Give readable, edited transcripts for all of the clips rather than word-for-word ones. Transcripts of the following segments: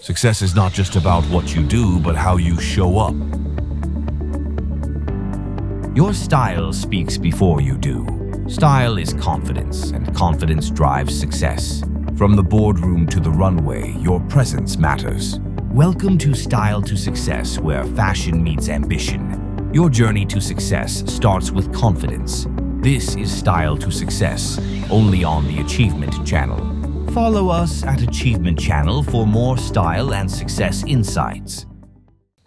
Success is not just about what you do, but how you show up. Your style speaks before you do. Style is confidence, and confidence drives success. From the boardroom to the runway, your presence matters. Welcome to Style to Success, where fashion meets ambition. Your journey to success starts with confidence. This is Style to Success, only on the Achievement Channel. Follow us at Achievement Channel for more style and success insights.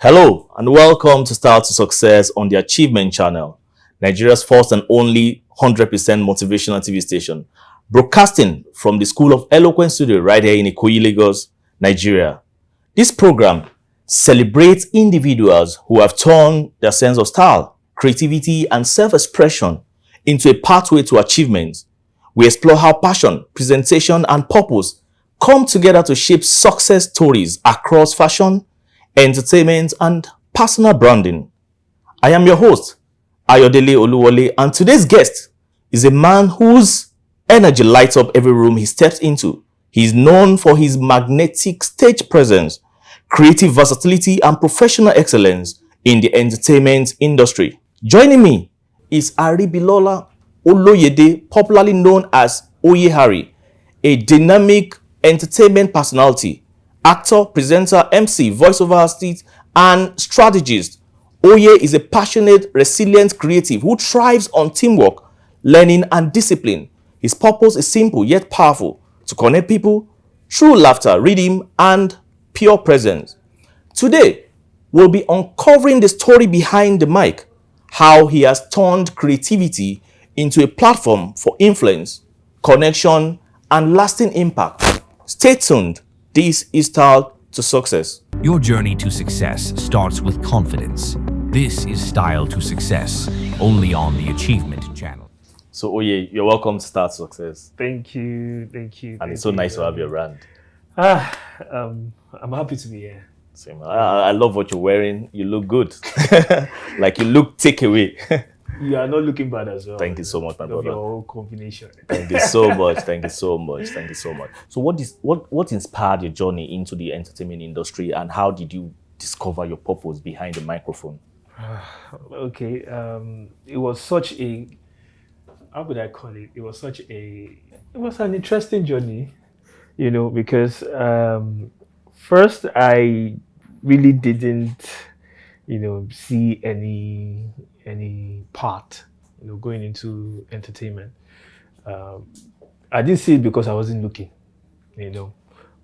Hello and welcome to Style to Success on the Achievement Channel, Nigeria's first and only 100% motivational TV station, broadcasting from the School of Eloquence Studio right here in Ikoyi, Lagos, Nigeria. This program celebrates individuals who have turned their sense of style, creativity, and self-expression into a pathway to achievement. We explore how passion, presentation, and purpose come together to shape success stories across fashion, entertainment, and personal branding. I am your host, Ayodele Oluwole, and today's guest is a man whose energy lights up every room he steps into. He is known for his magnetic stage presence, creative versatility, and professional excellence in the entertainment industry. Joining me is Aribilola Oloyede, popularly known as Oye Harry, a dynamic entertainment personality, actor, presenter, MC, voiceover artist, and strategist. Oye is a passionate, resilient creative who thrives on teamwork, learning, and discipline. His purpose is simple yet powerful: to connect people through laughter, rhythm, and pure presence. Today, we'll be uncovering the story behind the mic, how he has turned creativity into a platform for influence, connection, and lasting impact. Stay tuned. This is Style to Success. Your journey to success starts with confidence. This is Style to Success, only on the Achievement Channel. So, Oye, you're welcome to Style to Success. Thank you. And it's so nice to have you around. I'm happy to be here. Same. I love what you're wearing. You look good. Like you look takeaway. You are not looking bad as well. Thank you so much, my brother. Your whole combination. Thank you so much. Thank you so much. Thank you so much. So what inspired your journey into the entertainment industry, and how did you discover your purpose behind the microphone? Okay. It was such a, how would I call it? It was an interesting journey, because first I really didn't, see any part, going into entertainment. I didn't see it because I wasn't looking,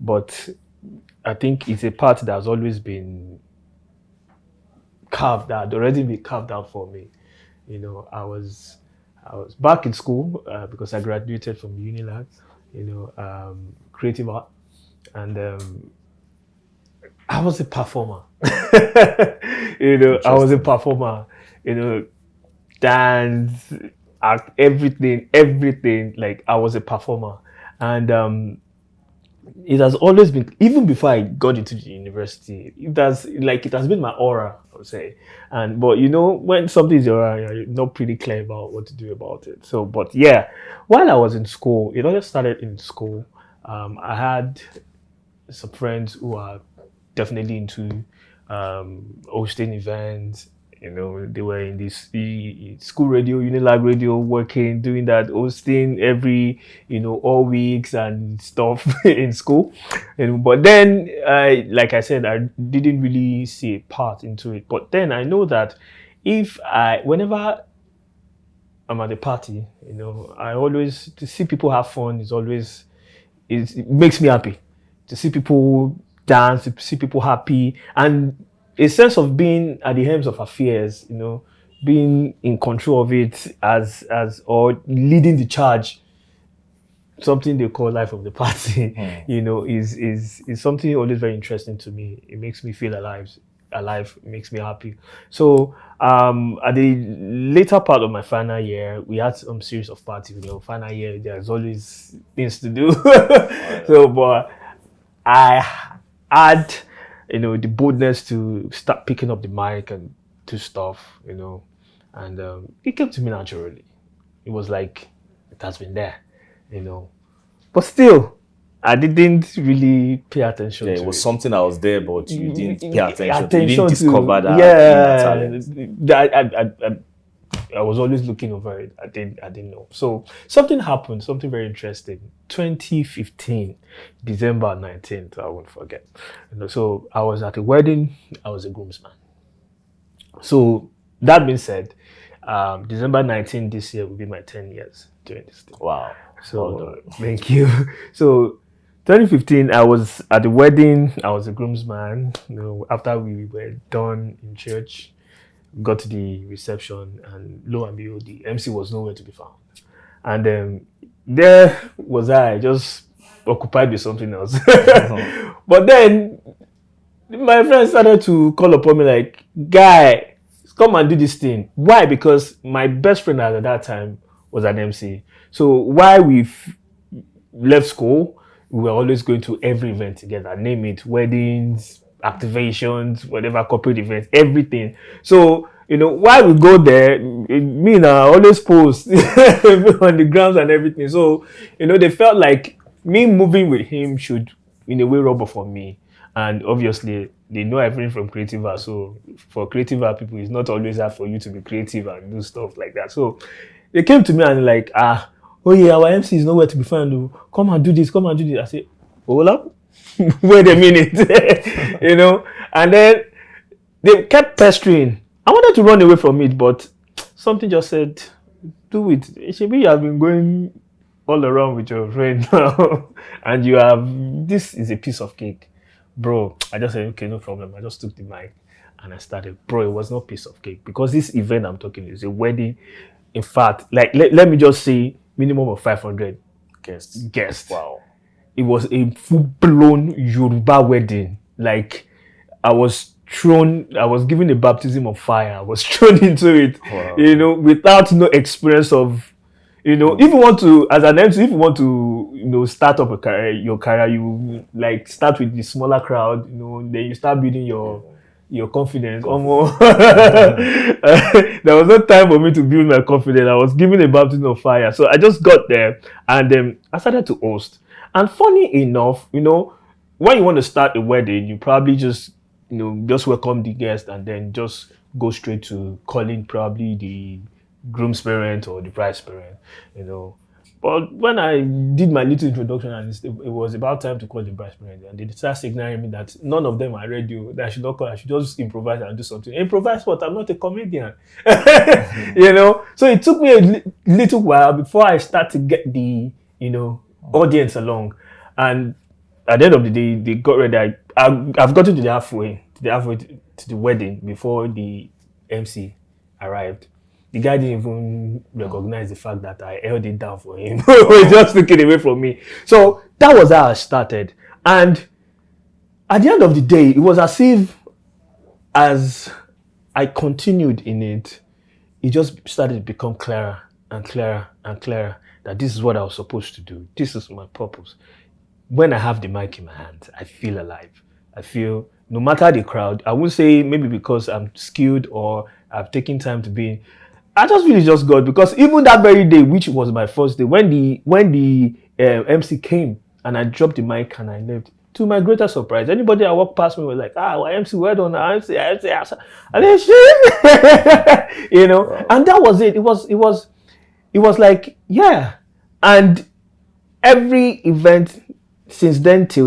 but I think it's a part that has always been carved out, already been carved out for me. I was back in school because I graduated from Unilag, creative art, and I was a performer. I was a performer. Dance, act, everything. Like I was a performer, and it has always been. Even before I got into the university, it has been my aura, I would say. But when something is your aura, you're not pretty clear about what to do about it. So, but yeah, while I was in school, it all just started in school. I had some friends who are definitely into hosting events. They were in the school radio, Unilag radio, working, doing that, hosting every, all weeks and stuff in school. But then, like I said, I didn't really see a part into it. But then I know that whenever I'm at a party, I always, to see people have fun it makes me happy. To see people dance, to see people happy, and a sense of being at the helms of affairs, being in control of it or leading the charge, something they call life of the party, is something always very interesting to me. It makes me feel alive, it makes me happy. So at the later part of my final year, we had some series of parties. Final year, there's always things to do. But I had the boldness to start picking up the mic and do stuff, and it came to me naturally. It was like it has been there, But still, I didn't really pay attention Yeah, to it was something that was there, but you didn't pay attention. You attention didn't discover that yeah, talent. I was always looking over it. I didn't know. So something happened, something very interesting. 2015, December 19th, I won't forget. So I was at a wedding, I was a groomsman. So that being said, December 19th this year will be my 10 years doing this thing. Wow. So thank you. So 2015, I was at the wedding. I was a groomsman. After we were done in church, got to the reception, and lo and behold, the MC was nowhere to be found. And there was I, just occupied with something else. But then my friends started to call upon me like, guy, come and do this thing. Why? Because my best friend at that time was an MC. So while we left school, we were always going to every event together, name it, weddings, activations, whatever, corporate events, everything. So, while we go there, me and I always post on the grounds and everything. So, they felt like me moving with him should, in a way, rub off on me. And obviously, they know everything from creative art. So for creative art people, it's not always hard for you to be creative and do stuff like that. So they came to me and like, oh yeah, our MC is nowhere to be found. Come and do this, come and do this. I said, hold up, wait a minute, And then they kept pestering. I wanted to run away from it, but something just said, do it. Maybe you have been going all around with your friend now, and this is a piece of cake. Bro, I just said, okay, no problem. I just took the mic and I started. Bro, it was not a piece of cake because this event I'm talking is a wedding. In fact, like let me just say minimum of 500 guests. Wow. It was a full-blown Yoruba wedding. Like I was given a baptism of fire. I was thrown into it, wow. Without no experience of, if you want to, as an MC, if you want to, start up your career, you like start with the smaller crowd, then you start building your confidence. Almost, there was no time for me to build my confidence. I was given a baptism of fire, so I just got there and I started to host. And funny enough, when you want to start a wedding, you probably just welcome the guest and then just go straight to calling probably the groom's parent or the bride's parent, But when I did my little introduction and it was about time to call the bride's parent, and they started signaling me that none of them are ready, that I should not call, I should just improvise and do something. Improvise what? I'm not a comedian. So it took me a little while before I start to get the, audience along. And at the end of the day, they got ready. I've gotten to the halfway to the wedding before the MC arrived. The guy didn't even recognize the fact that I held it down for him. He was just looking away from me. So that was how I started. And at the end of the day, it was as if as I continued in it, it just started to become clearer and clearer and clearer that this is what I was supposed to do. This is my purpose. When I have the mic in my hand, I feel alive. I feel, no matter the crowd, I won't say maybe because I'm skilled or I've taken time to be, I just really just got, because even that very day, which was my first day, when the MC came and I dropped the mic and I left, to my greater surprise, anybody that walked past me was like, MC, well done, MC, and then wow. And that was it. It was like, yeah. And every event since then till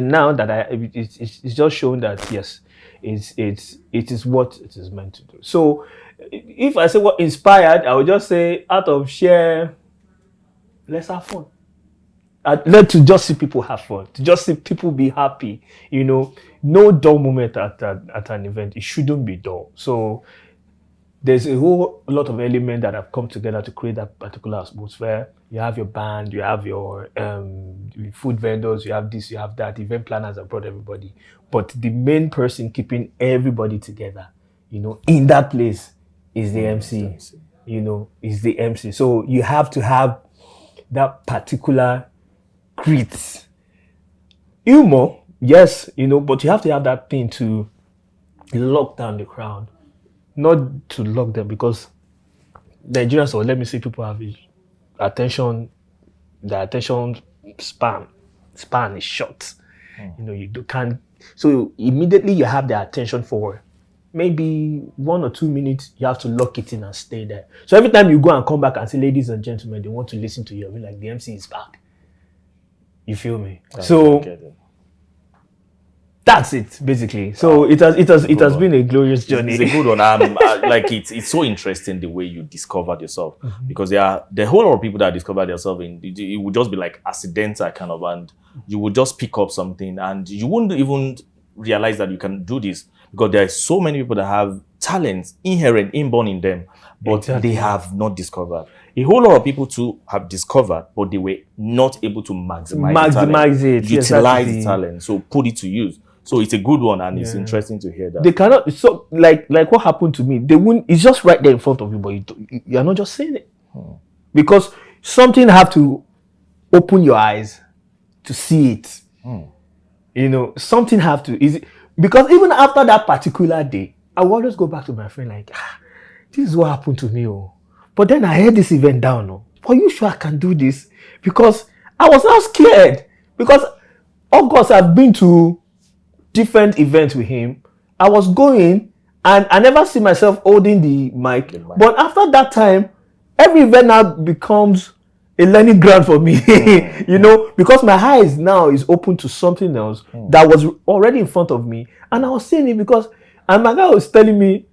now that it's just shown that yes, it is what it is meant to do. So if I say what inspired, I would just say out of sheer, let's have fun. I'd like to just see people have fun, to just see people be happy. No dull moment at an event. It shouldn't be dull. So there's a whole lot of elements that have come together to create that particular atmosphere. You have your band, you have your food vendors, you have this, you have that. Event planners have brought everybody. But the main person keeping everybody together, in that place is the MC. Is the MC. So you have to have that particular grit. Humor, yes, but you have to have that thing to lock down the crowd. Not to lock them, because Nigerians, or let me say people have their attention span span is short. You know, can't. So immediately you have their attention for maybe 1 or 2 minutes. You have to lock it in and stay there. So every time you go and come back and say, ladies and gentlemen, they want to listen to you. I mean, like the MC is back. You feel me? So that's it, basically. So it has been a glorious journey. It's a good one. Like it's so interesting the way you discovered yourself, because there are a whole lot of people that discover themselves in it would just be like accidental kind of, and you would just pick up something and you wouldn't even realize that you can do this, because there are so many people that have talents inherent, inborn in them, but they have not discovered. A whole lot of people too have discovered, but they were not able to maximize it, utilize the talent, so put it to use. So it's a good one, and it's interesting to hear that. They cannot, so like what happened to me, they wouldn't, it's just right there in front of you, but you're not just saying it. Because something have to open your eyes to see it. You know, something have to, because even after that particular day, I will always go back to my friend like, this is what happened to me. But then I had this event down. Are you sure I can do this? Because I was now scared. Because, of course, I've been to different events with him. I was going and I never see myself holding the mic. But after that time, every event now becomes a learning ground for me. You know, because my eyes now is open to something else that was already in front of me. And I was saying it because, and my guy was telling me,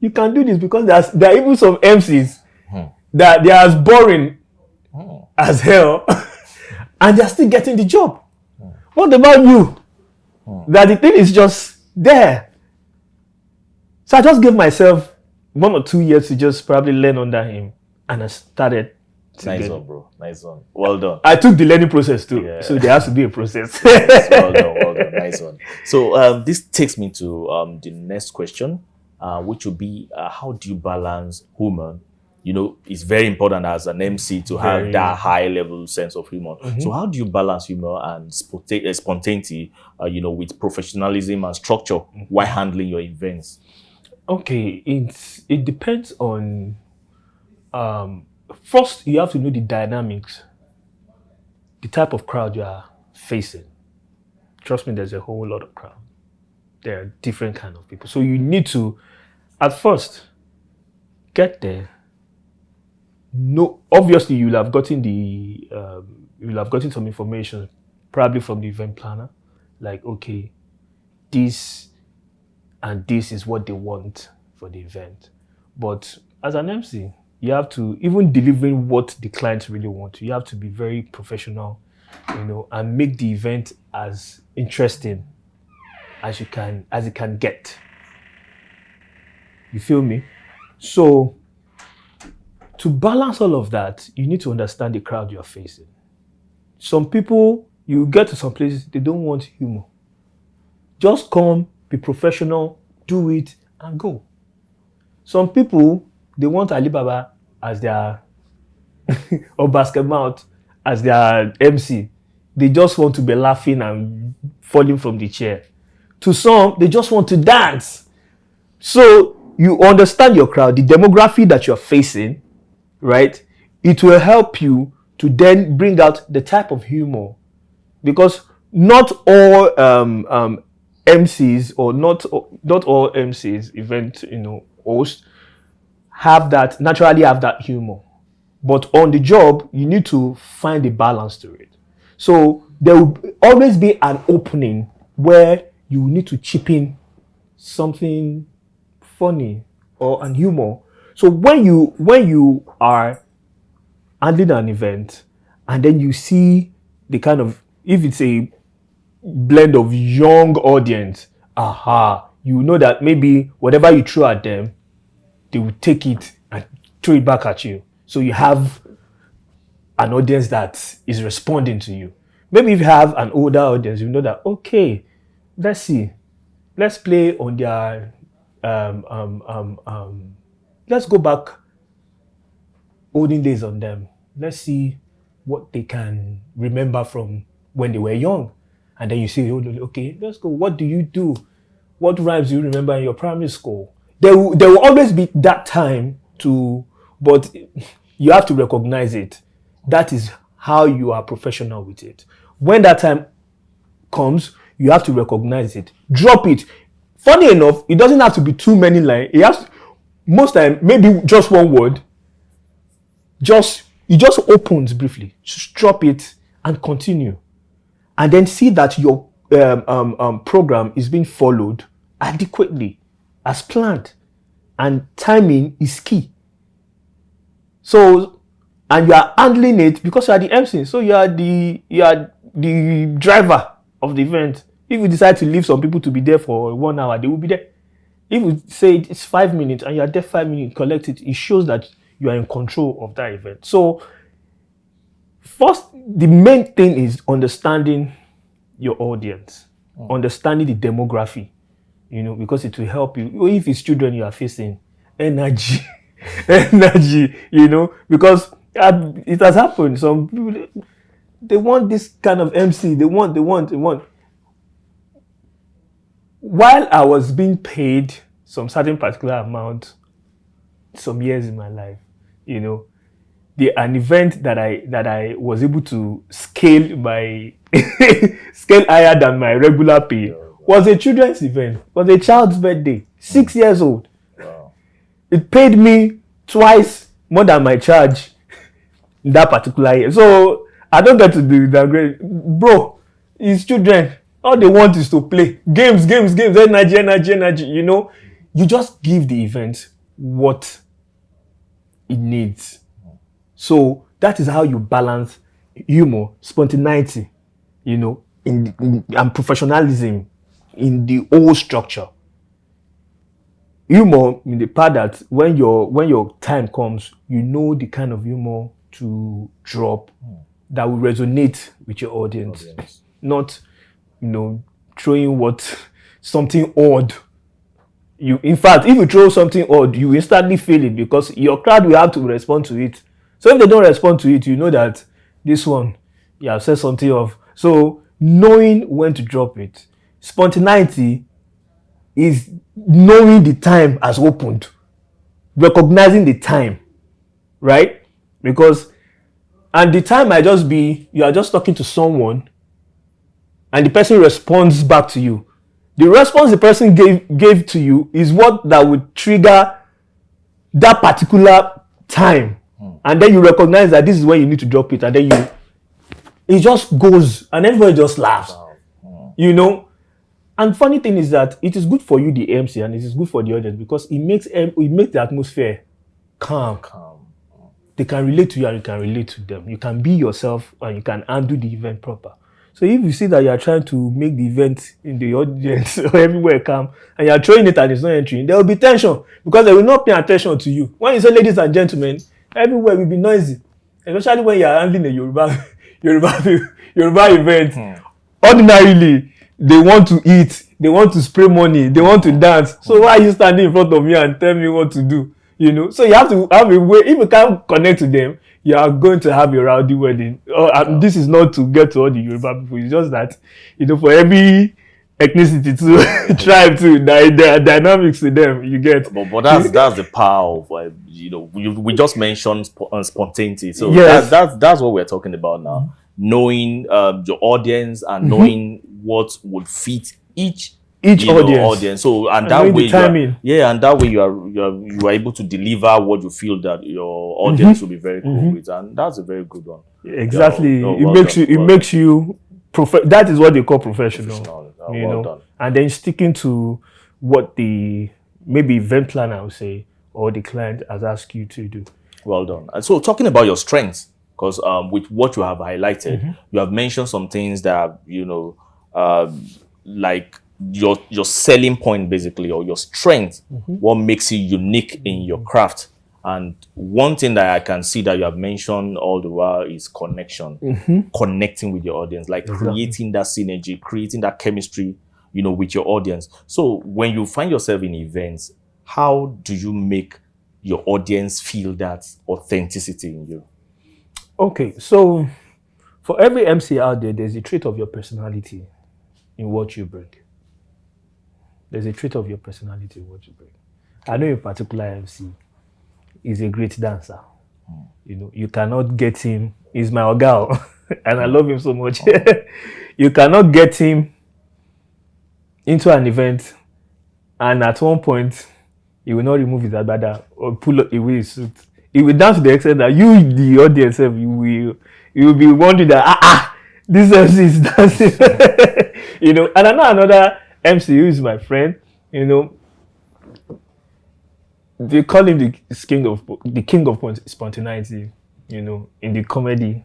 you can do this because there are even some MCs that they are as boring as hell and they're still getting the job. What about you? That the thing is just there. So I just gave myself 1 or 2 years to just probably learn under him, and I started. Nice one, bro. Nice one. Well done. I took the learning process too, so there has to be a process. Yes, well done. Well done. Nice one. So this takes me to the next question, which would be how do you balance humor? You know, it's very important as an MC to have that high level sense of humor. So how do you balance humor and spontaneity, you know, with professionalism and structure while handling your events? Okay, it depends on, first you have to know the dynamics, the type of crowd you are facing. Trust me, there's a whole lot of crowd. There are different kind of people. So you need to, at first, get there. No, obviously you'll have gotten some information probably from the event planner, like, okay, this and this is what they want for the event. But as an MC, you have to, even delivering what the clients really want, you have to be very professional, you know, and make the event as interesting as it can get. You feel me? So to balance all of that, you need to understand the crowd you're facing. Some people, you get to some places, they don't want humor. Just come, be professional, do it, and go. Some people, they want Alibaba as their, or Basketmouth as their MC. They just want to be laughing and falling from the chair. To some, they just want to dance. So you understand your crowd, the demography that you're facing, right? It will help you to then bring out the type of humor, because not all MCs or not all MCs, event hosts naturally have that humor, but on the job you need to find a balance to it. So there will always be an opening where you need to chip in something funny or an humor. So when you are handling an event and then you see the kind of, if it's a blend of young audience, you know that maybe whatever you throw at them, they will take it and throw it back at you. So you have an audience that is responding to you. Maybe if you have an older audience, you know that, okay, let's play on their let's go back olden days on them. Let's see what they can remember from when they were young. And then you say, okay, let's go. What do you do? What rhymes do you remember in your primary school? There will always be that time but you have to recognize it. That is how you are professional with it. when that time comes, you have to recognize it. Drop it. Funny enough, it doesn't have to be too many lines. It has most time maybe just one word. It just opens briefly. Just drop it and continue, and then see that your program is being followed adequately as planned, and timing is key. So, and you are handling it because you are the MC, so you are the driver of the event. If you decide to leave some people to be there for 1 hour, they will be there. If you say it's 5 minutes and you are there 5 minutes, collect it, it shows that you are in control of that event. So first, the main thing is understanding your audience, understanding the demography, because it will help you. If it's children you are facing, energy, because it has happened. Some people, they want this kind of MC, they want. While I was being paid some certain particular amount some years in my life, an event that I was able to scale scale higher than my regular pay was a children's event, was a child's birthday, 6 years old. Wow. It paid me twice more than my charge in that particular year. So I don't get to do that great. Bro, it's children. All they want is to play. Games, energy. You just give the event what it needs. So that is how you balance humor, spontaneity, and professionalism in the whole structure. Humor in the part that when your time comes, the kind of humor to drop that will resonate with your audience. Not throwing something odd. In fact, if you throw something odd, you instantly feel it because your crowd will have to respond to it. So if they don't respond to it, you know that this one, you have said something of. So knowing when to drop it. Spontaneity is knowing the time has opened, recognizing the time, right? And the time might just be, you are just talking to someone and the person responds back to you. The response the person gave to you is what that would trigger that particular time. And then you recognize that this is where you need to drop it. And then it just goes and everybody just laughs. And funny thing is that it is good for you, the MC, and it is good for the audience because it makes the atmosphere calm. They can relate to you and you can relate to them. You can be yourself and you can handle the event proper. So if you see that you are trying to make the event in the audience or everywhere calm and you are throwing it and it's not entering, there will be tension because they will not pay attention to you. When you say ladies and gentlemen, everywhere will be noisy, especially when you are handling a Yoruba event. Ordinarily, they want to eat, they want to spray money, they want to dance. So why are you standing in front of me and tell me what to do? So you have to have a way. If you can't connect to them, you are going to have a rowdy wedding. This is not to get to all the Yoruba people. It's just that, for every ethnicity to tribe to there are dynamics to them. You get. But that's the power of we just mentioned spontaneity. So yes. that's what we're talking about now. Knowing your audience and knowing what would fit each audience. So and that way you are able to deliver what you feel that your audience will be very cool with, and that's a very good one. Exactly. It makes you that is what they call professional. Well done. And then sticking to what the maybe event planner will say or the client has asked you to do. Well done. And so talking about your strengths, because with what you have highlighted, you have mentioned some things that like your selling point basically, or your strength, what makes you unique in your craft. And one thing that I can see that you have mentioned all the while is connection, connecting with your audience, like creating that synergy, creating that chemistry, with your audience. So when you find yourself in events, how do you make your audience feel that authenticity in you? Okay, so for every MC out there, there's a trait of your personality in what you bring. There's a trait of your personality in what you bring. I know in particular MC is a great dancer. You cannot get him. He's my girl. and I love him so much. You cannot get him into an event, and at one point, he will not remove his agbada or pull away his suit. He will dance to the extent that you, the audience, you will be wondering that this MC is dancing. You know, and I know another MC who is my friend. You know, they call him the king of spontaneity. You know, in the comedy,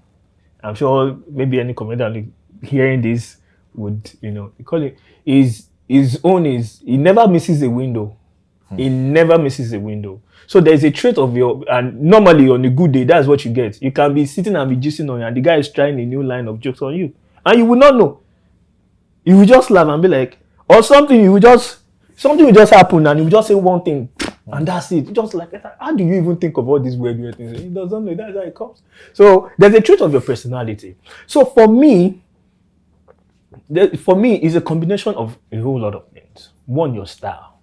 I'm sure maybe any comedian hearing this would, you know, they call it his own is he never misses a window. He never misses a window. So there's a trait of and normally on a good day, that's what you get. You can be sitting and be juicing on you, and the guy is trying a new line of jokes on you, and you will not know. You will just laugh and be like, or something will just happen, and you will just say one thing, and that's it. Just like, how do you even think of all these weird things? He doesn't know. That's how it comes. So there's a trait of your personality. So for me, it's a combination of a whole lot of things. One, your style.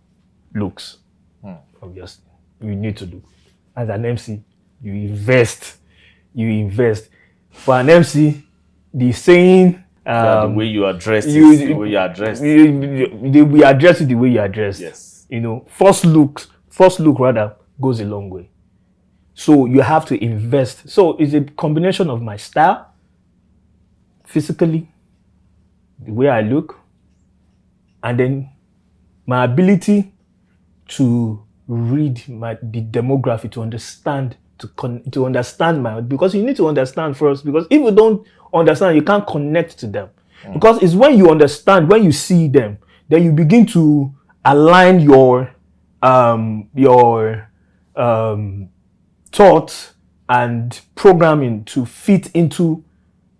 Looks, obviously, you need to do. As an MC, you invest. For an MC, the saying, the way you are dressed, the way you are dressed. We address it the way you are dressed. Yes. You know, first look rather goes a long way. So you have to invest. So it's a combination of my style, physically, the way I look, and then my ability to read the demography, to understand, to understand because you need to understand first, because if you don't understand, you can't connect to them. Because it's when you understand, when you see them, then you begin to align your thoughts and programming to fit into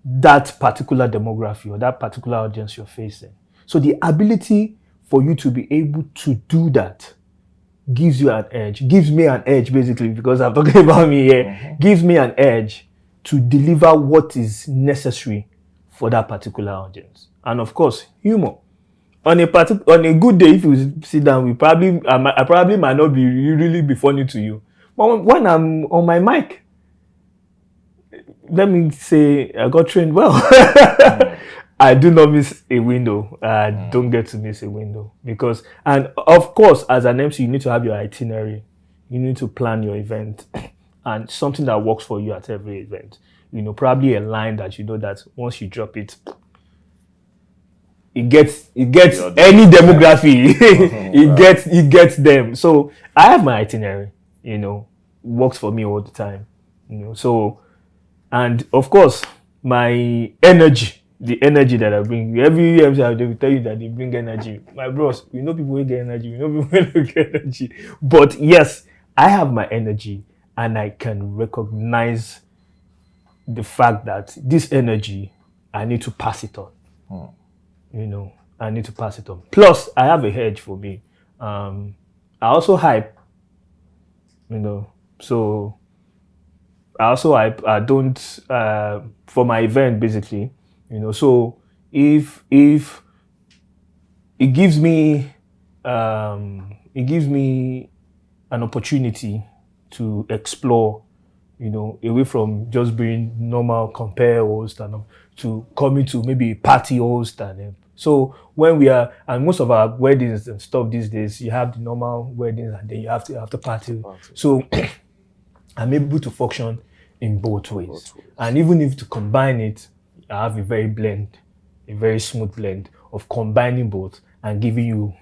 that particular demography or that particular audience you're facing. So the ability for you to be able to do that gives me an edge basically, because I'm talking about me here, gives me an edge to deliver what is necessary for that particular audience. And of course, humor. On a good day, if you sit down, I probably might not be funny to you. But when I'm on my mic, let me say I got trained well. I do not miss a window. I don't get to miss a window because, and of course, as an MC, you need to have your itinerary. You need to plan your event and something that works for you at every event. You know, probably a line that you know that once you drop it, it gets any demography. it gets them. So I have my itinerary. You know, works for me all the time. You know, so, and of course, my energy. The energy that I bring. Every MC they will tell you that they bring energy. My bros, we know people who get energy. We know people who don't get energy. But yes, I have my energy, and I can recognize the fact that this energy, I need to pass it on. You know, I need to pass it on. Plus, I have a hedge for me. I also hype. You know, so I also hype. I don't for my event basically. You know, so if it gives me an opportunity to explore, you know, away from just being normal compare host and to coming to maybe a party host and so when we are, and most of our weddings and stuff these days, you have the normal weddings and then you have the party. So I'm able to function in both ways. And even if to combine it, I have a very smooth blend of combining both and giving you.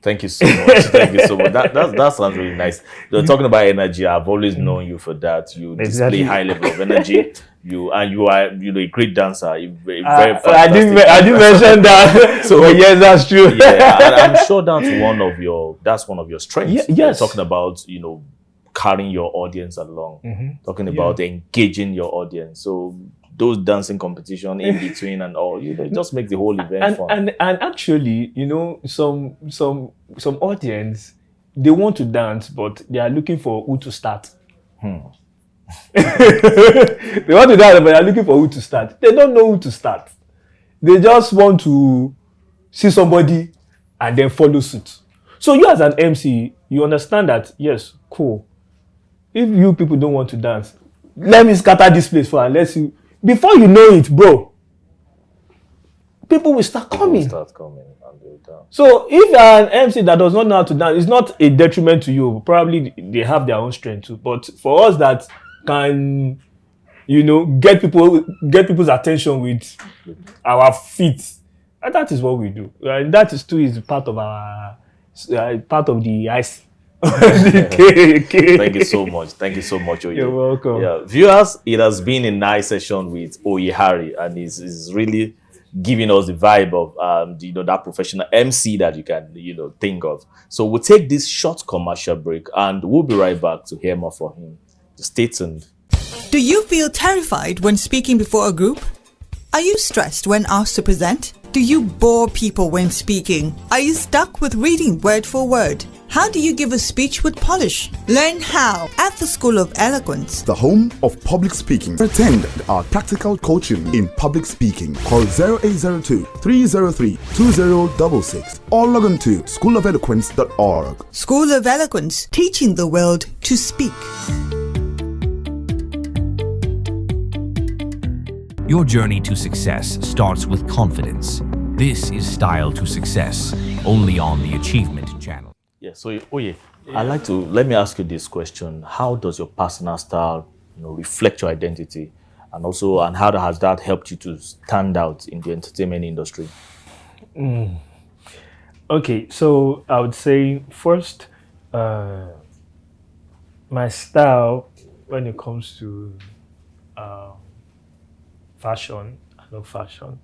Thank you so much. Thank you so much. That sounds really nice. You're talking about energy. I've always known you for that. You display high level of energy. You are a great dancer. Very fantastic. I didn't mention that. So yes, that's true. Yeah, and I'm sure that's one of your strengths. Yes. You're talking about carrying your audience along. Talking about engaging your audience. So those dancing competition in between and all, just make the whole event fun. And actually, some audience, they want to dance, but they are looking for who to start. They want to dance, but they are looking for who to start. They don't know who to start. They just want to see somebody and then follow suit. So you as an MC, you understand that, yes, cool. If you people don't want to dance, let me scatter this place for and let's see before you know it, bro, people will start coming. Start coming and they'll dance. So if you're an MC that does not know how to dance, it's not a detriment to you. Probably they have their own strength too. But for us that can, get people's attention with our feet, and that is what we do. And that is too is part of the ice. Thank you so much. Thank you so much, Oye. You're welcome. Yeah, viewers, it has been a nice session with Oye Harry, and he's really giving us the vibe of that professional MC that you can think of. So we'll take this short commercial break, and we'll be right back to hear more from him. Stay tuned. Do you feel terrified when speaking before a group? Are you stressed when asked to present? Do you bore people when speaking? Are you stuck with reading word for word? How do you give a speech with polish? Learn how at the School of Eloquence, the home of public speaking. Attend our practical coaching in public speaking. Call 0802 303 2066 or log on to schoolofeloquence.org. School of Eloquence, teaching the world to speak. Your journey to success starts with confidence. This is Style to Success, only on the Achievement Channel. Yeah, so Oye, let me ask you this question. How does your personal style, reflect your identity? And how has that helped you to stand out in the entertainment industry? Okay, so I would say first, my style when it comes to fashion, I love fashion.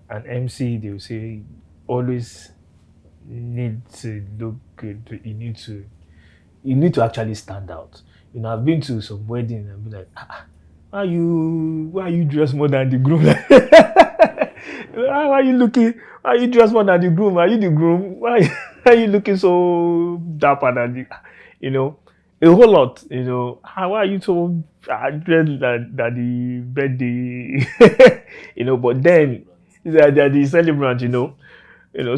And MC, they will say, always need to look good. You need to actually stand out. I've been to some wedding and be like, why are you dressed more than the groom? Why are you dressed more than the groom? Are you the groom? Why are you looking so dapper than the, a whole lot, why are you so dressed than the birthday? But then they're the celebrant,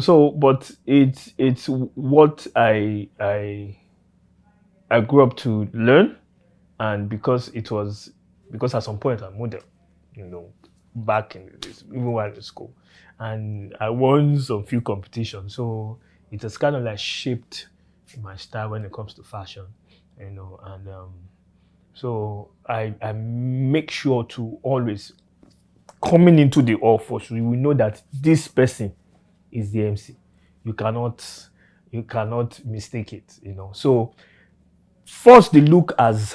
so, but it's what I grew up to learn, and because at some point I model, back in this, even while in school, and I won some few competitions, so it has kind of like shaped my style when it comes to fashion, and so I make sure to always coming into the office, we will know that this person is the MC. You cannot mistake it, So first, the look has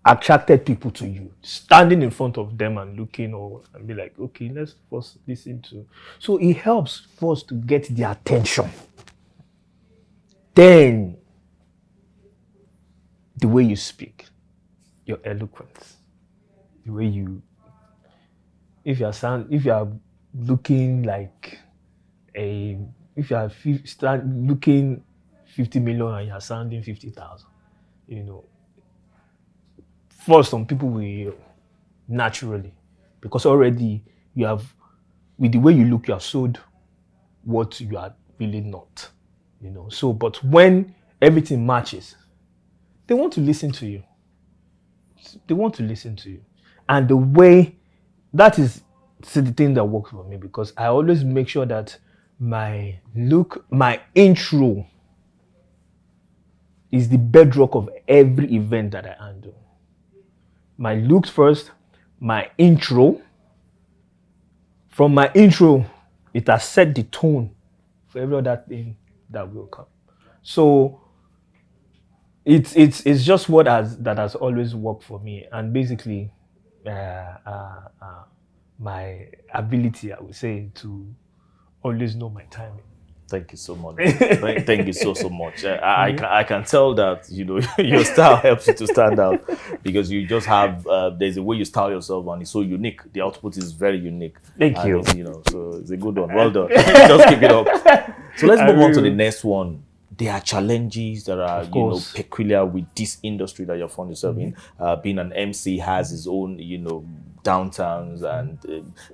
attracted people to you. Standing in front of them and looking and be like, okay, let's first listen to. So it helps first to get their attention. Then the way you speak, your eloquence, the way if you are looking like if you are looking 50 million and you are sounding 50,000, first some people will naturally, because already you have, with the way you look, you have sold what you are really not, So, but when everything matches, they want to listen to you. And the way, that is the thing that works for me, because I always make sure that my intro is the bedrock of every event that I handle. My looks first, my intro. From my intro, it has set the tone for every other thing that will come. So it's just that has always worked for me, and basically my ability, I would say, to always know my timing. Thank you so much. Thank you so much. I can tell that your style helps you to stand out, because you just have there's a way you style yourself and it's so unique. The output is very unique. Thank you. So it's a good one. Well done. Just keep it up. So let's move on to the next one. There are challenges that are peculiar with this industry that you found yourself in. Being an MC has its own downtowns, and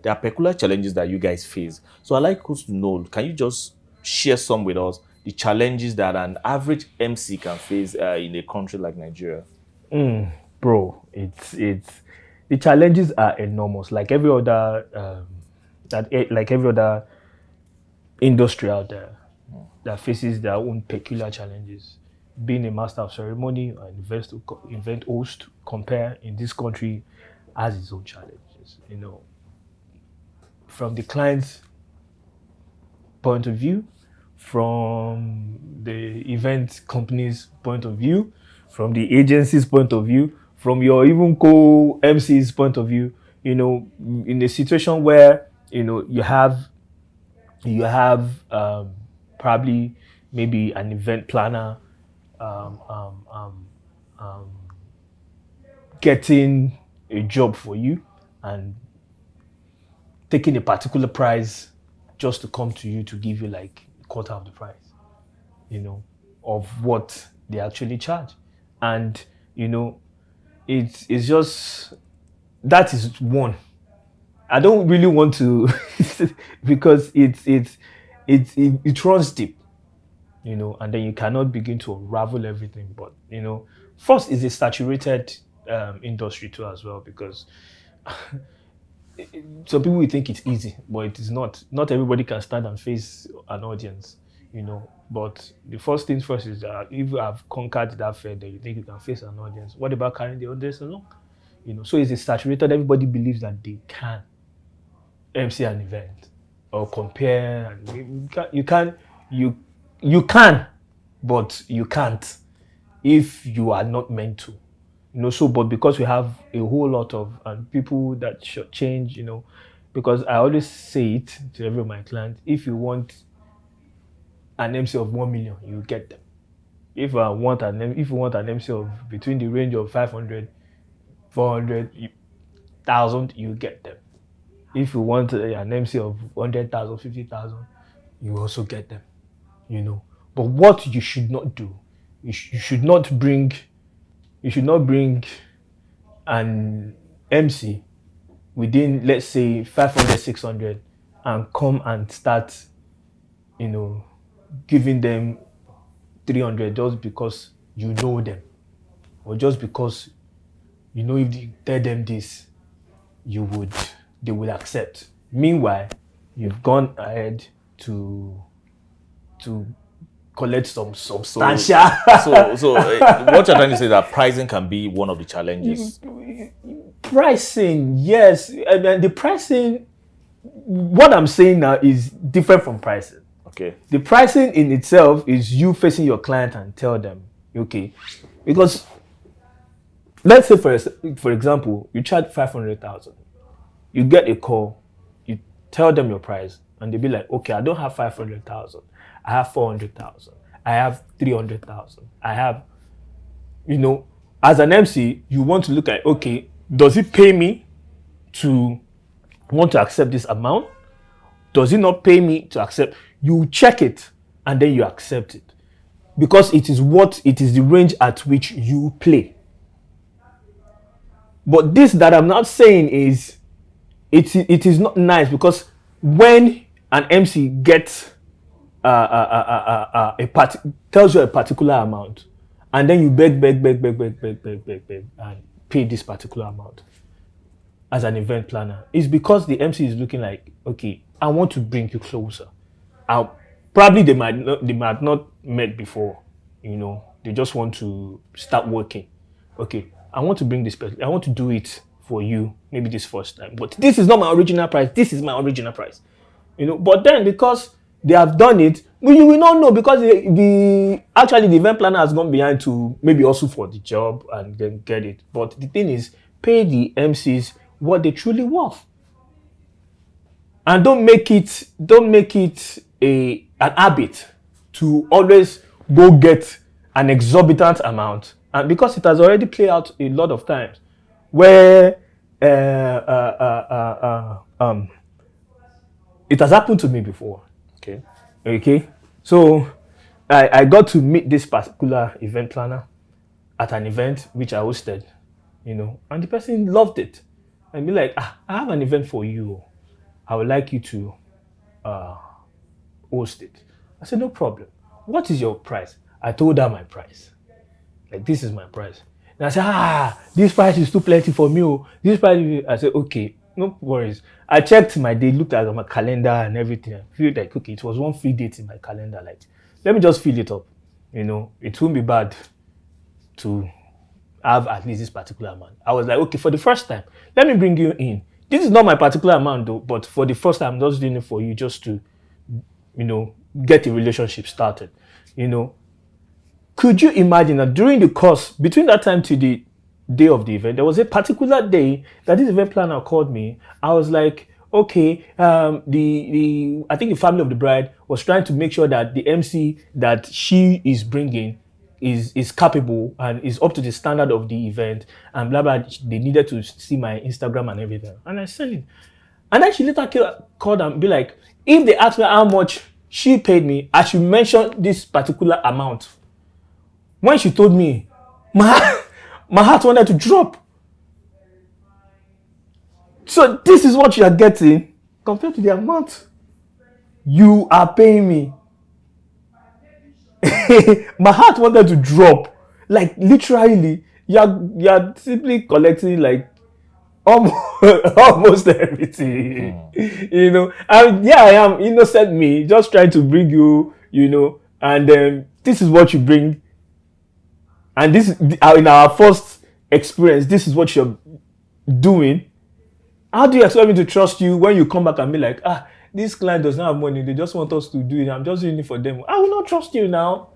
there are peculiar challenges that you guys face. So I'd like us to know, can you just share some with us, the challenges that an average MC can face in a country like Nigeria? Bro, it's the challenges are enormous. Like every other like every other industry out there that faces their own peculiar challenges. Being a master of ceremony or event host, compare in this country has its own challenges. You know, from the client's point of view, from the event company's point of view, from the agency's point of view, from your even co-MC's point of view, you know, in a situation where, you know, you have probably maybe an event planner getting a job for you and taking a particular price just to come to you to give you like a quarter of the price, you know, of what they actually charge. And, you know, it's just, that is one. I don't really want to because it runs deep, you know, and then you cannot begin to unravel everything. But, you know, first is a saturated industry too as well, because some people will think it's easy, but it is not. Not everybody can stand and face an audience, you know. But the first things first is that if you have conquered that fear, then you think you can face an audience. What about carrying the audience along? You know, so it's saturated. Everybody believes that they can MC an event or compare. And you can, but you can't if you are not meant to. You know, so, but because we have a whole lot of people that should change, you know, because I always say it to every of my clients, if you want an MC of 1 million, you get them. If you want an MC of between the range of 500, 400,000, you get them. If you want an MC of 100,000, 50,000, you also get them, you know. But what you should not do, you should not bring an MC within, let's say, 500, 600 and come and start, you know, giving them 300 just because you know them, or just because you know if you tell them this, they would accept. Meanwhile, you've gone ahead to collect some substantial. So what you're trying to say is that pricing can be one of the challenges. Pricing, yes. And the pricing, what I'm saying now is different from pricing. Okay. The pricing in itself is you facing your client and tell them, okay, because let's say for example, you charge 500,000. You get a call, you tell them your price, and they be like, okay, I don't have 500,000. I have 400,000. I have 300,000. I have, you know, as an MC, you want to look at, okay, does it pay me to want to accept this amount? Does it not pay me to accept? You check it and then you accept it, because it is the range at which you play. But this that I'm not saying is, it is not nice, because when an MC gets tells you a particular amount, and then you beg and pay this particular amount as an event planner, it's because the MC is looking like, okay, I want to bring you closer. Probably they might not met before, you know, they just want to start working. Okay, I want to bring this person, I want to do it for you, maybe this first time, but this is not my original price, this is my original price, you know. But then because they have done it, you will not know, because the event planner has gone behind to maybe also for the job and then get it. But the thing is, pay the MCs what they truly worth, and don't make it an habit to always go get an exorbitant amount, and because it has already played out a lot of times where it has happened to me before. Okay. So I got to meet this particular event planner at an event which I hosted, you know, and the person loved it and be like, I have an event for you. I would like you to host it. I said, no problem. What is your price? I told her my price. Like, this is my price. And I said, this price is too plenty for me. Oh. This price, I said, okay, no worries. I checked my day, looked at my calendar and everything. I feel like, okay, it was one free date in my calendar. Like, let me just fill it up. You know, it won't be bad to have at least this particular amount. I was like, okay, for the first time, let me bring you in. This is not my particular amount though, but for the first time, I'm just doing it for you just to, you know, get a relationship started. You know, could you imagine that during the course, between that time to the day of the event, there was a particular day that this event planner called me. I was like, okay, I think the family of the bride was trying to make sure that the MC that she is bringing is capable and is up to the standard of the event and blah blah. They needed to see my Instagram and everything, and I sent it. And then she later called and be like, if they ask me how much she paid me, I should mention this particular amount. When she told me, my heart wanted to drop. So this is what you are getting compared to the amount you are paying me. My heart wanted to drop. Like literally, you're simply collecting like almost everything. You know, and I am innocent me, just trying to bring you, you know, and this is what you bring. And this is in our first experience, this is what you're doing. How do you expect me to trust you when you come back and be like, this client does not have money, they just want us to do it, I'm just doing it for them. I will not trust you now.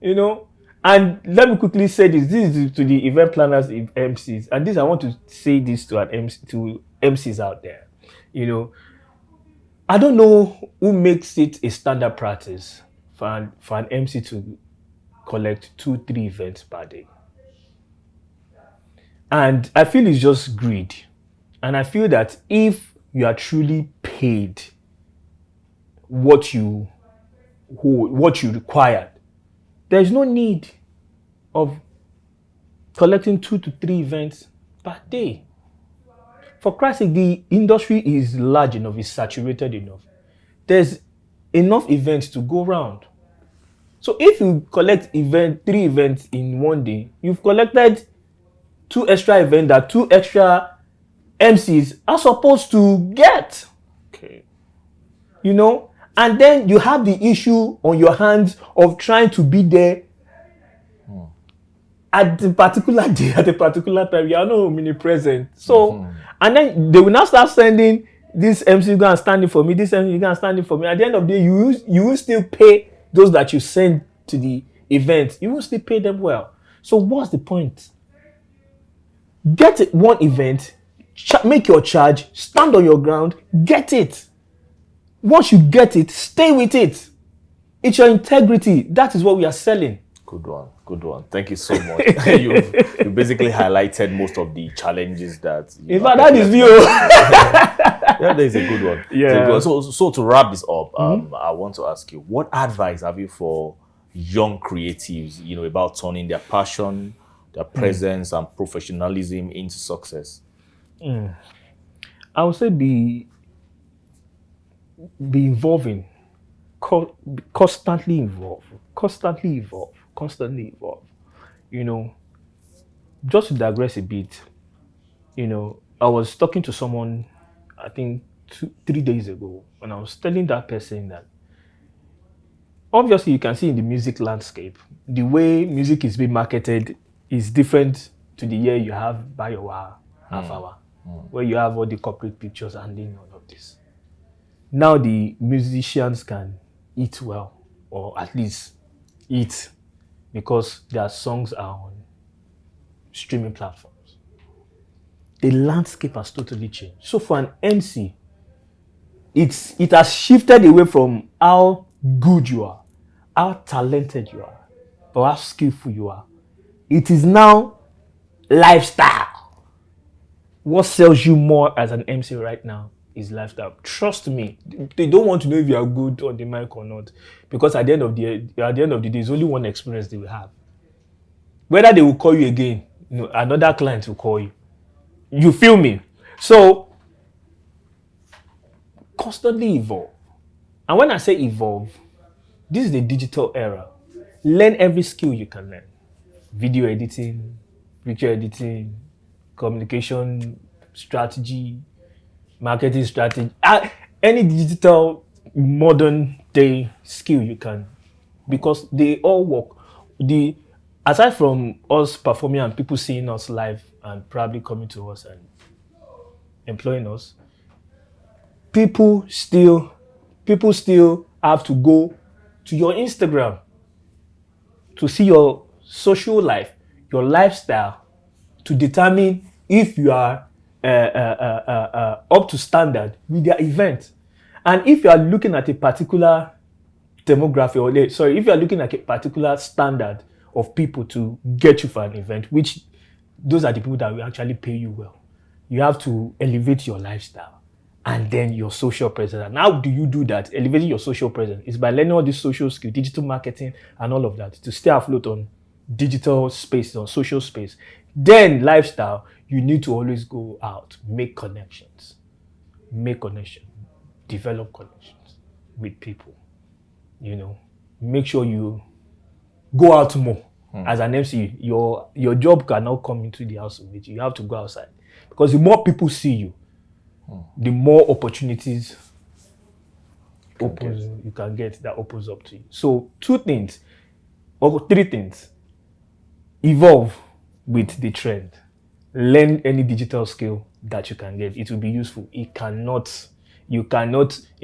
You know? And let me quickly say this is to the event planners, MCs, and this I want to say this to MCs out there. You know, I don't know who makes it a standard practice for an MC to collect 2-3 events per day. And I feel it's just greed. And I feel that if you are truly paid what you required, there's no need of collecting 2 to 3 events per day. For Christ's sake, the industry is large enough, it's saturated enough. There's enough events to go around. So if you collect 3 events in one day, you've collected 2 extra events that 2 extra MCs are supposed to get. Okay. You know? And then you have the issue on your hands of trying to be there at the particular day, at the particular time. You are not omnipresent. So, and then they will now start sending this MC go and stand in for me, this MC go and stand in for me. At the end of the day, you will still pay those that you send to the event. You will still pay them well. So what's the point? Get one event, make your charge, stand on your ground, get it. Once you get it, stay with it. It's your integrity. That is what we are selling. Good one. Thank you so much. you basically highlighted most of the challenges that. In fact, that is you. Yeah, that is a good one. Yeah. So to wrap this up, I want to ask you, what advice have you for young creatives, you know, about turning their passion, their presence, and professionalism into success? I would say be involving, constantly evolve. You know, just to digress a bit, you know, I was talking to someone, I think 3 days ago, and I was telling that person that obviously you can see in the music landscape, the way music is being marketed is different to the year you have BioWare, half hour, where you have all the corporate pictures handling all of this. Now the musicians can eat well, or at least eat, because their songs are on streaming platforms. The landscape has totally changed. So for an MC, it has shifted away from how good you are, how talented you are, or how skillful you are. It is now lifestyle. What sells you more as an MC right now is lifestyle. Trust me, they don't want to know if you are good on the mic or not, because at the end of the day, there's only one experience they will have. Whether they will call you again, you know, another client will call you. You feel me? So constantly evolve. And when I say evolve, this is the digital era. Learn every skill you can learn. Video editing, picture editing, communication strategy, marketing strategy, any digital modern day skill you can, because they all work. Aside from us performing and people seeing us live and probably coming to us and employing us, people still have to go to your Instagram to see your social life, your lifestyle, to determine if you are up to standard with their event. And if you are looking at a particular demography, if you are looking at a particular standard of people to get you for an event, which those are the people that will actually pay you well, you have to elevate your lifestyle and then your social presence. And how do you do that? Elevating your social presence is by learning all these social skills, digital marketing and all of that, to stay afloat on digital space, on social space. Then lifestyle, you need to always go out, make connections, develop connections with people. Make sure you go out more. As an MC, your job cannot come into the house with you. You have to go outside, because the more people see you, the more opportunities you can get that opens up to you. So 2 things or 3 things: evolve with the trend, learn any digital skill that you can get. It will be useful. You cannot. In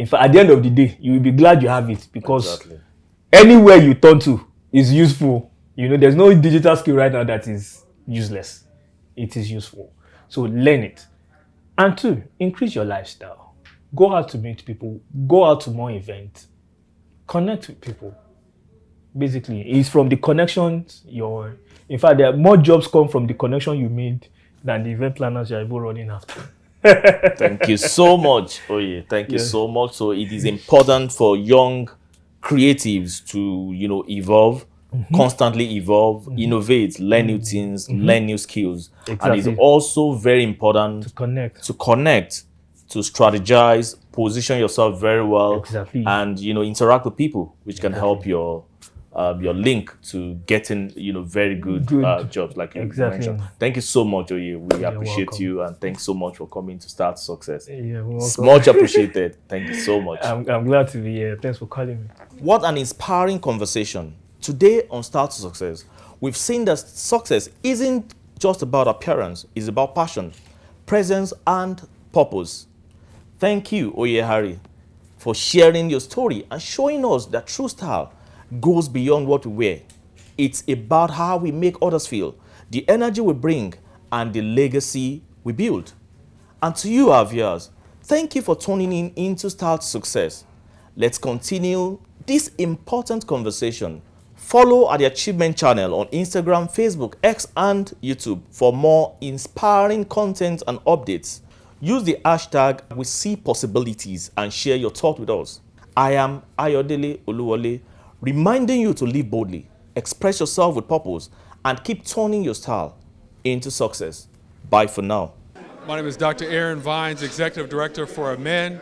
fact, at the end of the day, you will be glad you have it, because anywhere you turn to is useful. There's no digital skill right now that is useless. It is useful. So learn it. And 2, increase your lifestyle. Go out to meet people. Go out to more events. Connect with people. Basically, it's from the connections in fact, there are more jobs come from the connection you made than the event planners you're even running after. Thank you so much, Oye. Thank you so much. So it is important for young creatives to, evolve, constantly evolve, innovate, learn new things, learn new skills. Exactly. And it's also very important to connect, to strategize, position yourself very well, Exactly. and interact with people, which can help your link to getting very good jobs, like you mentioned. Thank you so much, Oye. We appreciate welcome. you, and thanks so much for coming to Start Success. Yeah, It's much appreciated. Thank you so much. I'm glad to be here. Thanks for calling me. What an inspiring conversation. Today on Start to Success, we've seen that success isn't just about appearance, it's about passion, presence, and purpose. Thank you, Oye Harry, for sharing your story and showing us that true style goes beyond what we wear. It's about how we make others feel, the energy we bring, and the legacy we build. And to you, our viewers, thank you for tuning in into Start to Success. Let's continue this important conversation. Follow our Achievement channel on Instagram, Facebook, X, and YouTube for more inspiring content and updates. Use the hashtag We See Possibilities and share your thoughts with us. I am Ayodele Oluwole, reminding you to live boldly, express yourself with purpose, and keep turning your style into success. Bye for now. My name is Dr. Aaron Vines, Executive Director for Amen.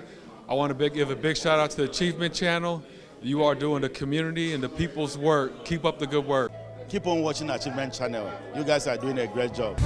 I want to give a big shout out to the Achievement Channel. You are doing the community and the people's work. Keep up the good work. Keep on watching Achievement Channel. You guys are doing a great job.